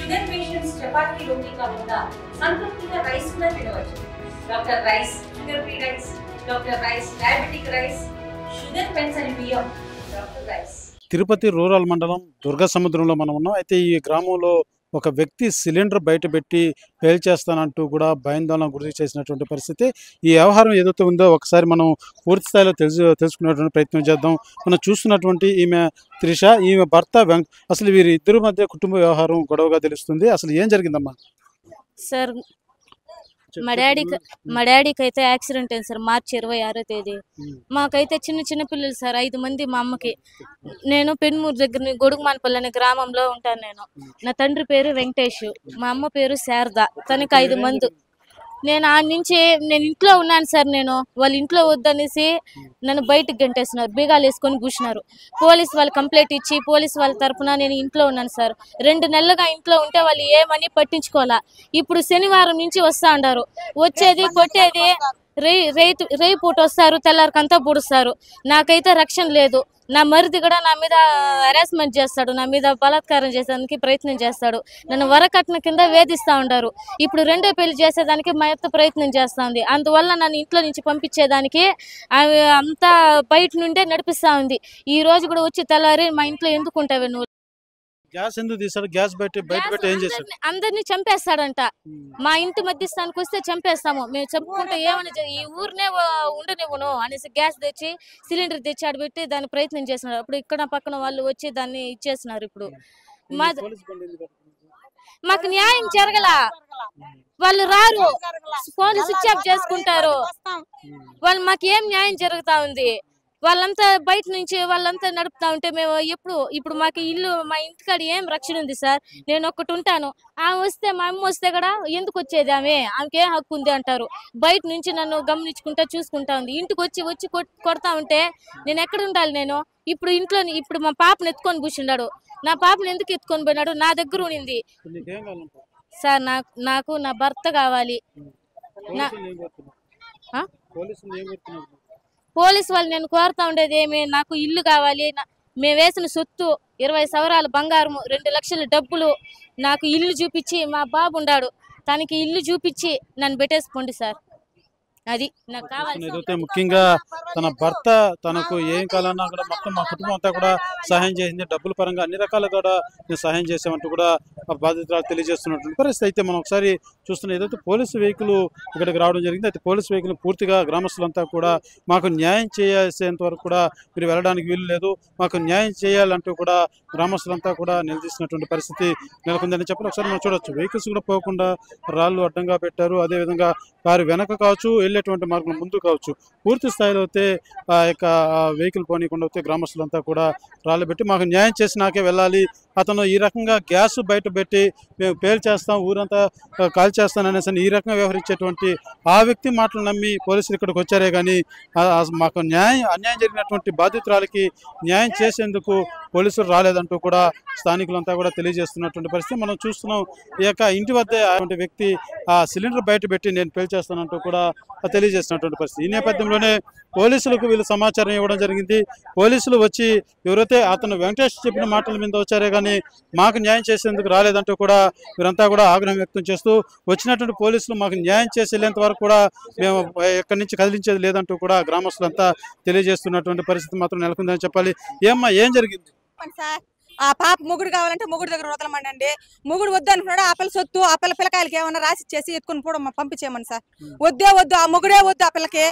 Sugar patients chapati రోటీ కాకుండా సంతృప్తిగా rice కూడా తినవచ్చు. Doctor rice, sugar free rice, doctor rice, diabetic rice, sugar పెన్సని బియ్యం, డాక్టర్ రైస్. తిరుపతి రూరల్ మండలం దుర్గా సముద్రంలో మనం ఉన్నాం. అయితే ఈ గ్రామంలో ఒక వ్యక్తి సిలిండర్ బయట పెట్టి పేల్చేస్తానంటూ కూడా భయాందోళన గురి చేసినటువంటి పరిస్థితి. ఈ వ్యవహారం ఏదైతే ఉందో ఒకసారి మనం పూర్తి స్థాయిలో తెలుసుకునేటువంటి ప్రయత్నం చేద్దాం. మనం చూస్తున్నటువంటి ఈమె త్రిష, ఈమె భర్త అసలు వీరి ఇద్దరి మధ్య కుటుంబ వ్యవహారం గొడవగా తెలుస్తుంది. అసలు ఏం జరిగిందమ్మా? సార్ మా డాడీకి అయితే యాక్సిడెంట్ అయింది సార్, మార్చి 26వ తేదీ. మాకైతే చిన్న పిల్లలు సార్, 5 మంది. మా అమ్మకి, నేను పెన్మూరు దగ్గర గొడుగుమానపల్లి అనే గ్రామంలో ఉంటాను. నా తండ్రి పేరు వెంకటేష్, మా అమ్మ పేరు శారద, తనకి 5 మంది. నేను నేను ఇంట్లో ఉన్నాను సార్. నేను వాళ్ళ ఇంట్లో వద్దనేసి నన్ను బయటకు గంటేస్తున్నారు, బీగాలు వేసుకొని కూర్చున్నారు. పోలీసు వాళ్ళు కంప్లైంట్ ఇచ్చి పోలీసు వాళ్ళ తరఫున నేను ఇంట్లో ఉన్నాను సార్. 2 నెలలుగా ఇంట్లో ఉంటే వాళ్ళు ఏమని పట్టించుకోవాలా. ఇప్పుడు శనివారం నుంచి వస్తా ఉండారు, వచ్చేది కొట్టేది, రేయి పూట వస్తారు, తెల్లారికంతా పూడుస్తారు. నాకైతే రక్షణ లేదు. నా మరిది కూడా నా మీద హెరాస్మెంట్ చేస్తాడు, నా మీద బలాత్కారం చేసేదానికి ప్రయత్నం చేస్తాడు. నన్ను వరకట్న కింద వేధిస్తూ ఉంటారు. ఇప్పుడు 2వ పెళ్లి చేసేదానికి మా అత్త ప్రయత్నం చేస్తూ ఉంది. అందువల్ల నన్ను ఇంట్లో నుంచి పంపించేదానికి అంతా బయట నుండే నడిపిస్తూ ఉంది. ఈ రోజు కూడా వచ్చి తెల్లారి మా ఇంట్లో ఎందుకుంటావే నువ్వు, గ్యాస్ ఎందుకు తీసాడు? గ్యాస్ బయట పెట్టి ఏం చేశాడు? అందరినీ చంపేస్తాడంట. మా ఇంటి మధ్యస్థానికి వస్తే చంపేస్తాము, మేము చెప్పుకుంటే ఏమని ఈ ఊరినే ఉండనివ్వను అనేసి గ్యాస్ తెచ్చి సిలిండర్ తెచ్చి ఆడబెట్టి దాన్ని ప్రయత్నం చేస్తున్నారు. అప్పుడు ఇక్కడ పక్కన వాళ్ళు వచ్చి దాన్ని ఇచ్చేస్తున్నారు. ఇప్పుడు మాకు న్యాయం జరగల, వాళ్ళు రారు, పోలీసు స్విచ్ ఆఫ్ చేసుకుంటారు. వాళ్ళు మాకు ఏం న్యాయం జరుగుతా ఉంది? వాళ్ళంతా బయట నుంచి వాళ్ళంతా నడుపుతా ఉంటే మేము ఇప్పుడు మాకు ఇల్లు, మా ఇంటికాడ ఏం రక్షణ ఉంది సార్? నేను ఒక్కటి ఉంటాను, ఆమె వస్తే, మా అమ్మ వస్తే కూడా ఎందుకు వచ్చేది, ఆమెకి ఏం హక్కు ఉంది అంటారు. బయట నుంచి నన్ను గమనించుకుంటా చూసుకుంటా ఉంది. ఇంటికి వచ్చి కొడతా ఉంటే నేను ఎక్కడ ఉండాలి? నేను ఇప్పుడు మా పాపను ఎత్తుకొని కూర్చున్నాడు. నా పాపను ఎందుకు ఎత్తుకొని పోయినాడు? నా దగ్గర ఉండింది సార్. నాకు నా భర్త కావాలి. పోలీసు వాళ్ళు నేను కోరుతా ఉండేది ఏమి, నాకు ఇల్లు కావాలి. మేము వేసిన సొత్తు 20 సవరాల బంగారము, 2 లక్షల డబ్బులు, నాకు ఇల్లు చూపించి, మా బాబు ఉండాడు, తనకి ఇల్లు చూపించి నన్ను పెట్టేసుకోండి సార్. అది నాకు కావాలి. ముఖ్యంగా తన భర్త తనకు ఏం కావాలన్నా కూడా మొత్తం మా కుటుంబం అంతా కూడా సహాయం చేసింది. డబ్బుల పరంగా అన్ని రకాలుగా కూడా నేను సహాయం చేసామంటూ కూడా బాధితురాలు తెలియజేస్తున్నటువంటి పరిస్థితి. అయితే మనం ఒకసారి చూస్తున్న ఏదైతే పోలీసు వెహికల్ ఇక్కడికి రావడం జరిగింది. అయితే పోలీసు వెహికల్ పూర్తిగా గ్రామస్తులంతా కూడా మాకు న్యాయం చేసేంత వరకు కూడా మీరు వెళ్ళడానికి వీలు లేదు, మాకు న్యాయం చేయాలంటూ కూడా గ్రామస్తులంతా కూడా నిలదీసినటువంటి పరిస్థితి నెలకొందని చెప్పి ఒకసారి మనం చూడొచ్చు. వెహికల్స్ కూడా పోకుండా రాళ్ళు అడ్డంగా పెట్టారు. అదేవిధంగా కారు వెనక కావచ్చు, వెళ్ళేటువంటి మార్గం ముందు కావచ్చు, పూర్తి స్థాయిలో అయితే ఆ యొక్క వెహికల్ పోనీయకుండా అయితే గ్రామస్తులంతా కూడా రాళ్ళు పెట్టి మాకు న్యాయం చేసి నాకే వెళ్ళాలి, అతను ఈ రకంగా గ్యాస్ బయట పెట్టి మేము పేల్చేస్తాం, ఊరంతా కాల్ చేస్తాను అనేసి ఈ రకంగా వ్యవహరించేటువంటి ఆ వ్యక్తి మాటలు నమ్మి పోలీసులు ఇక్కడికి వచ్చారే కానీ మాకు అన్యాయం జరిగినటువంటి బాధితురాలకి న్యాయం చేసేందుకు పోలీసులు రాలేదంటూ కూడా స్థానికులంతా కూడా తెలియజేస్తున్నటువంటి పరిస్థితి మనం చూస్తున్నాం. ఈ యొక్క ఇంటి వద్ద అటువంటి వ్యక్తి ఆ సిలిండర్ బయట పెట్టి నేను పేల్చేస్తానంటూ కూడా తెలియజేస్తున్నటువంటి పరిస్థితి. ఈ నేపథ్యంలోనే పోలీసులకు వీళ్ళు సమాచారం ఇవ్వడం జరిగింది. పోలీసులు వచ్చి ఎవరైతే అతను వెంకటేష్ చెప్పిన మాటల మీద వచ్చారే కానీ మాకు న్యాయం చేసేందుకు రాలేదంటూ కూడా వీరంతా కూడా ఆగ్రహం వ్యక్తం చేస్తూ వచ్చినటువంటి పోలీసులు మాకు న్యాయం చేసేంత వరకు కూడా మేము ఎక్కడి నుంచి కదిలించేది లేదంటూ కూడా గ్రామస్తులంతా తెలియజేస్తున్నటువంటి పరిస్థితి మాత్రం నెలకొందని చెప్పాలి. ఏం జరిగింది? ఆ పాప మొగుడు కావాలంటే మొగుడు దగ్గర వదలమండి. మొగుడు వద్దు అనుకున్నాడు. ఆ పిల్ల సొత్తు, ఆ పిల్లకాయలకి ఏమన్నా రాసి ఇచ్చేసి ఎత్తుకుని కూడా పంపించేయమని సార్. వద్దు, ఆ మొగుడే వద్దు ఆ పిల్లకి.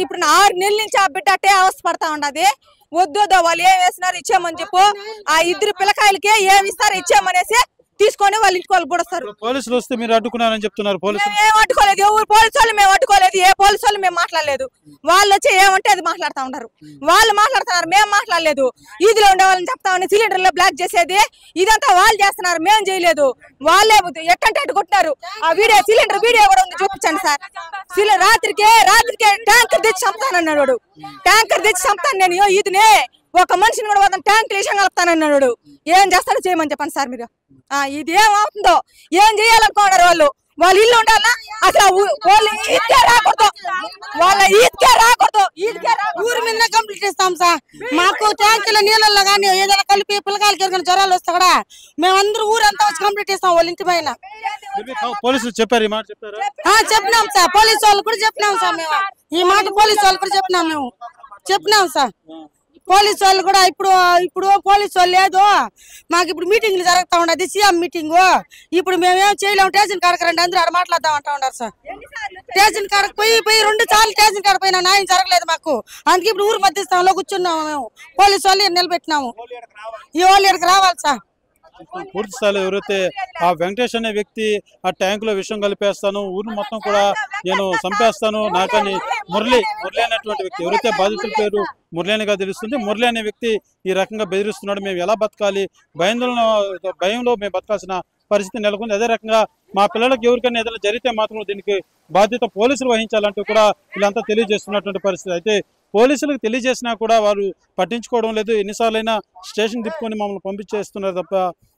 ఇప్పుడు 6 నెలల నుంచి ఆ బిడ్డ అట్టే అవస్థ పడతా ఉండదు. వద్దు, వాళ్ళు ఏం వేసినారు ఇచ్చామని చెప్పు. ఆ 2 పిల్లకాయలకి ఏమి ఇస్తారు ఇచ్చామనేసి తీసుకొని వాళ్ళ ఇంటికి వాళ్ళు కూడా పోలీసులు వస్తే మీరు అడ్డుకున్నారని చెప్తున్నారు. పోలీసులు ఏం అడ్డుకోలేదు, ఎవరు పోలీసు వాళ్ళు మేము అడ్డుకోలేదు, ఏ పోలీసు వాళ్ళు మేము మాట్లాడలేదు. వాళ్ళు వచ్చి ఏమంటే అది మాట్లాడుతూ ఉన్నారు, వాళ్ళు మాట్లాడుతున్నారు, మేము మాట్లాడలేదు. ఈదిలో ఉండే వాళ్ళని చెప్తామని సిలిండర్ లో బ్లాక్ చేసేది ఇదంతా వాళ్ళు చేస్తున్నారు, మేము చేయలేదు. వాళ్ళే ఎట్టంటే అటు కొట్టినారు. ఆ సిలిండర్ వీడియో కూడా ఉంది, చూపించండి సార్. రాత్రికే ట్యాంకర్ తెచ్చి చంపుతానన్నాడు. ట్యాంకర్ తెచ్చి చంపుతాను నేను ఈదినే, ఒక మనిషిని కూడా వద్దాం ట్యాంకులు విషయం కలుపుతానన్నాడు. ఏం చేస్తాడో చేయమని చెప్పండి సార్ మీరు. ఇది ఏమవుతుందో ఏం చేయాలనుకున్నారు వాళ్ళు. వాళ్ళ ఇల్లు ఉండాలా అసలు వాళ్ళు ఈద్కే రాకూడదు, వాళ్ళ ఈద్కే రాకూడదు. ఊరి మీద కంప్లీట్ ఇస్తాం సార్. మాకు ట్యాంకుల నీళ్ళల్లో కానీ ఏదైనా కలిపి పిల్లకాయలకి ఎరుగని జ్వరాలు వస్తా కూడా మేమందరూ ఊరంతా వచ్చి కంప్లీట్ ఇస్తాం వాళ్ళ ఇంటి పైన. పోలీసులు చెప్పారు ఈ మాట చెప్పారు. చెప్పినాం సార్, పోలీసు వాళ్ళు కూడా చెప్పినాం సార్. మేము ఈ మాట పోలీసు వాళ్ళు కూడా చెప్పినాం సార్. పోలీసు వాళ్ళు కూడా ఇప్పుడు పోలీసు వాళ్ళు లేదు, మాకు ఇప్పుడు మీటింగ్లు జరుగుతా ఉండదు, సీఎం మీటింగ్. ఇప్పుడు మేమేం చేయలేము, స్టేషన్ కాడకు రండి అందరూ ఆడ మాట్లాడదాం అంటా ఉన్నారు సార్. స్టేషన్ కాడకు పోయి 2 సార్లు స్టేషన్ కాడ పోయినా న్యాయం జరగలేదు మాకు. అందుకే ఇప్పుడు ఊరు మధ్యస్థంలో కూర్చున్నాము మేము. పోలీసు వాళ్ళు నిలబెట్టినాము, ఈ వాళ్ళు ఇక్కడికి రావాలి సార్. పూర్తి స్థాయిలో ఎవరైతే ఆ వెంకటేష్ అనే వ్యక్తి ఆ ట్యాంకులో విషయం కలిపేస్తాను, ఊరిని మొత్తం కూడా నేను చంపేస్తాను నాకని మురళి అనేటువంటి వ్యక్తి ఎవరైతే బాధితుల పేరు మురళి అనిగా తెలుస్తుంది. మురళి అనే వ్యక్తి ఈ రకంగా బెదిరిస్తున్నాడు, మేము ఎలా బతకాలి, భయంలో మేము బతకాల్సిన పరిస్థితి నెలకొంది. అదే రకంగా మా పిల్లలకు ఎవరికైనా ఏదైనా జరిగితే మాత్రం దీనికి బాధ్యత పోలీసులు వహించాలంటూ కూడా వీళ్ళంతా తెలియజేస్తున్నటువంటి పరిస్థితి. అయితే పోలీసులకు తెలియజేసినా కూడా వారు పట్టించుకోవడం లేదు. ఎన్నిసార్లైనా స్టేషన్ తిప్పుకొని మమ్మల్ని పంపించేస్తున్నారు తప్ప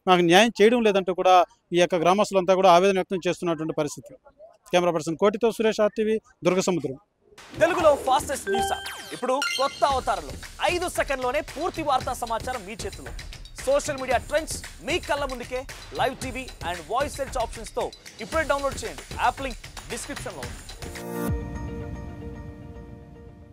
మాకు న్యాయం చేయడం లేదంటూ కూడా ఈ యొక్క గ్రామస్తులంతా కూడా ఆవేదన వ్యక్తం చేస్తున్నటువంటి పరిస్థితి. కెమెరా పర్సన్ కోటితో సురేష్, RTV, దుర్గసముద్రం. తెలుగులో ఫాస్టెస్ట్ న్యూస్ ఇప్పుడు కొత్త అవతారంలో 5 సెకండ్లోనే పూర్తి వార్తా సమాచారం మీ చేతిలో. సోషల్ మీడియా ట్రెండ్స్ మీ కళ్ళ ముందుకే live TV and voice search options తో ఇప్పుడే డౌన్లోడ్ చేయండి. యాప్ లింక్ డిస్క్రిప్షన్లో ఉంది.